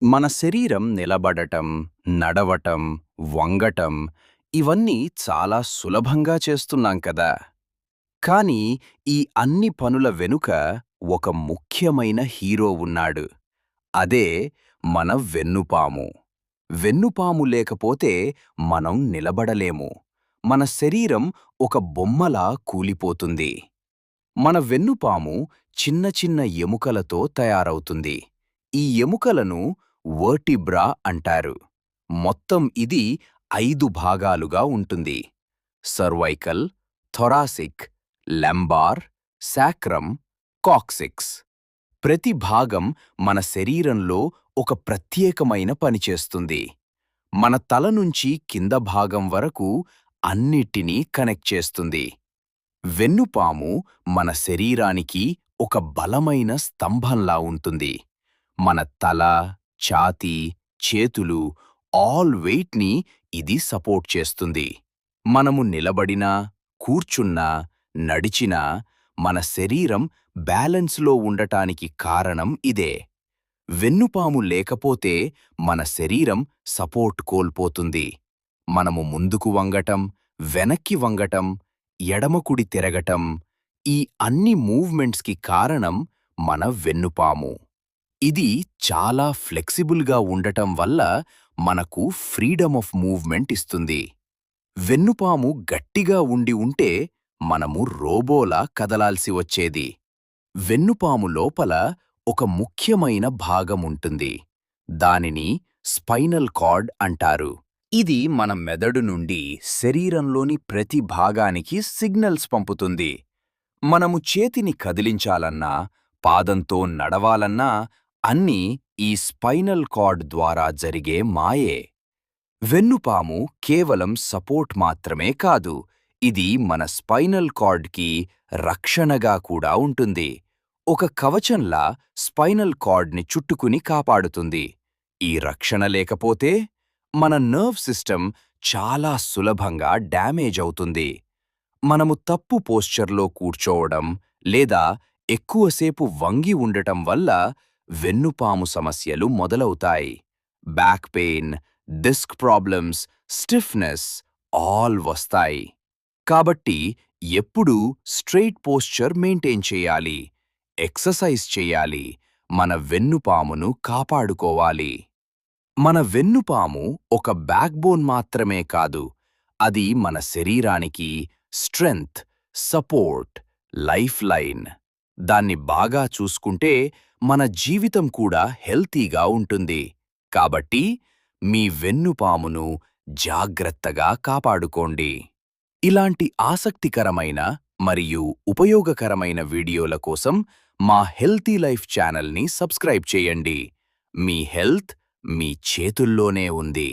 మన శరీరం నిలబడటం, నడవటం, వంగటం ఇవన్నీ చాలా సులభంగా చేస్తున్నాం కదా! కానీ ఈ అన్ని పనుల వెనుక ఒక ముఖ్యమైన హీరో ఉన్నాడు. అదే మన వెన్నుపాము. వెన్నుపాము లేకపోతే మనం నిలబడలేము. మన శరీరం ఒక బొమ్మలా కూలిపోతుంది. మన వెన్నుపాము చిన్న చిన్న ఎముకలతో తయారవుతుంది. ఈ ఎముకలను వర్టిబ్రా అంటారు. మొత్తం ఇది 5 భాగాలుగా ఉంటుంది. Cervical, thoracic, lumbar, sacrum, coccyx. ప్రతి భాగం మన శరీరంలో ఒక ప్రత్యేకమైన పని చేస్తుంది. మన తల నుంచి కింద భాగం వరకు అన్నిటినీ కనెక్ట్ చేస్తుంది. వెన్నుపాము మన శరీరానికి ఒక బలమైన స్తంభంలా ఉంటుంది. మన తల, ఛాతీ, చేతులు ఆల్ వెయిట్‌ని ఇది సపోర్ట్ చేస్తుంది. మనము నిలబడినా, కూర్చున్నా, నడిచినా మన శరీరం బ్యాలెన్స్‌లో ఉండటానికి కారణం ఇదే. వెన్నుపాము లేకపోతే మన శరీరం సపోర్ట్ కోల్పోతుంది. మనము ముందుకు వంగటం, వెనక్కి వంగటం, ఎడమకుడి తిరగటం ఈ అన్ని మూవ్‌మెంట్స్‌కి కారణం మన వెన్నుపాము. ఇది చాలా ఫ్లెక్సిబుల్‌గా ఉండటం వల్ల మనకు ఫ్రీడమ్ ఆఫ్ మూవ్‌మెంట్ ఇస్తుంది. వెన్నుపాము గట్టిగా ఉండి ఉంటే మనము రోబోలా కదలాల్సి వచ్చేది. వెన్నుపాము లోపల ఒక ముఖ్యమైన భాగం ఉంటుంది. దానిని స్పైనల్ కార్డ్ అంటారు. ఇది మన మెదడు నుండి శరీరంలోని ప్రతి భాగానికి సిగ్నల్స్ పంపుతుంది. మనము చేతిని కదిలించాలన్నా, పాదంతో నడవాలన్నా అన్నీ ఈ స్పైనల్ కార్డ్ ద్వారా జరిగే మాయే. వెన్నుపాము కేవలం సపోర్ట్ మాత్రమే కాదు, ఇది మన స్పైనల్ కార్డ్‌కి రక్షణగా కూడా ఉంటుంది. ఒక కవచంలా స్పైనల్ కార్డ్‌ని చుట్టుకుని కాపాడుతుంది. ఈ రక్షణ లేకపోతే మన నర్వ్ సిస్టమ్ చాలా సులభంగా డ్యామేజ్ అవుతుంది. మనము తప్పు పోస్చర్‌లో కూర్చోవడం లేదా ఎక్కువసేపు వంగి ఉండటం వల్ల వెన్నుపాము సమస్యలు మొదలవుతాయి. Back pain, disc problems, stiffness all వస్తాయి. కాబట్టి ఎప్పుడూ స్ట్రెయిట్ పోస్చర్ మెయింటైన్ చేయాలి. ఎక్సర్సైజ్ చేయాలి. మన వెన్నుపామును కాపాడుకోవాలి. మన వెన్నుపాము ఒక బ్యాక్‌బోన్ మాత్రమే కాదు, అది మన శరీరానికి స్ట్రెంగ్త్, సపోర్ట్, లైఫ్ లైన్. దాన్ని బాగా చూసుకుంటే మన జీవితం కూడా హెల్తీగా ఉంటుంది. కాబట్టి మీ వెన్నుపామును జాగ్రత్తగా కాపాడుకోండి. ఇలాంటి ఆసక్తికరమైన మరియు ఉపయోగకరమైన వీడియోల కోసం మా హెల్తీ లైఫ్ ఛానల్‌ని సబ్స్క్రైబ్ చేయండి. మీ హెల్త్ మీ చేతుల్లోనే ఉంది.